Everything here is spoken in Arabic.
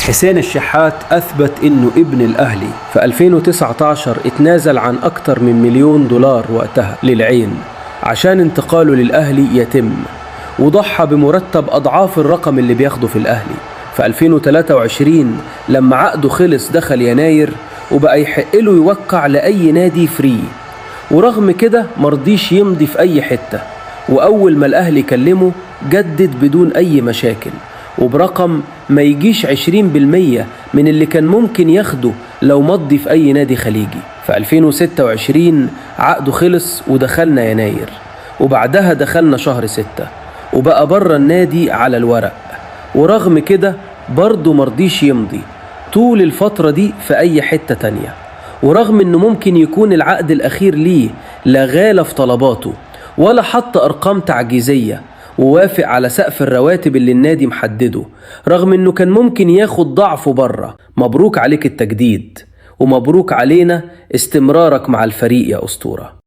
حسين الشحات أثبت إنه ابن الأهلي. في 2019 اتنازل عن أكتر من $1,000,000 وقتها للعين عشان انتقاله للأهلي يتم، وضحى بمرتب أضعاف الرقم اللي بياخده في الأهلي. في 2023 لما عقده خلص دخل يناير وبقى يحقله يوقع لأي نادي فري، ورغم كده مرضيش يمضي في أي حتة، وأول ما الأهلي كلمه جدد بدون أي مشاكل وبرقم ما يجيش 20% من اللي كان ممكن ياخده لو مضي في أي نادي خليجي. في 2026 عقده خلص ودخلنا يناير، وبعدها دخلنا شهر 6 وبقى بره النادي على الورق، ورغم كده برضه مرضيش يمضي طول الفترة دي في أي حتة تانية، ورغم إنه ممكن يكون العقد الأخير ليه لا غالى في طلباته ولا حط أرقام تعجيزية، ووافق على سقف الرواتب اللي النادي محدده، رغم إنه كان ممكن ياخد ضعفه بره. مبروك عليك التجديد، ومبروك علينا استمرارك مع الفريق يا أسطورة.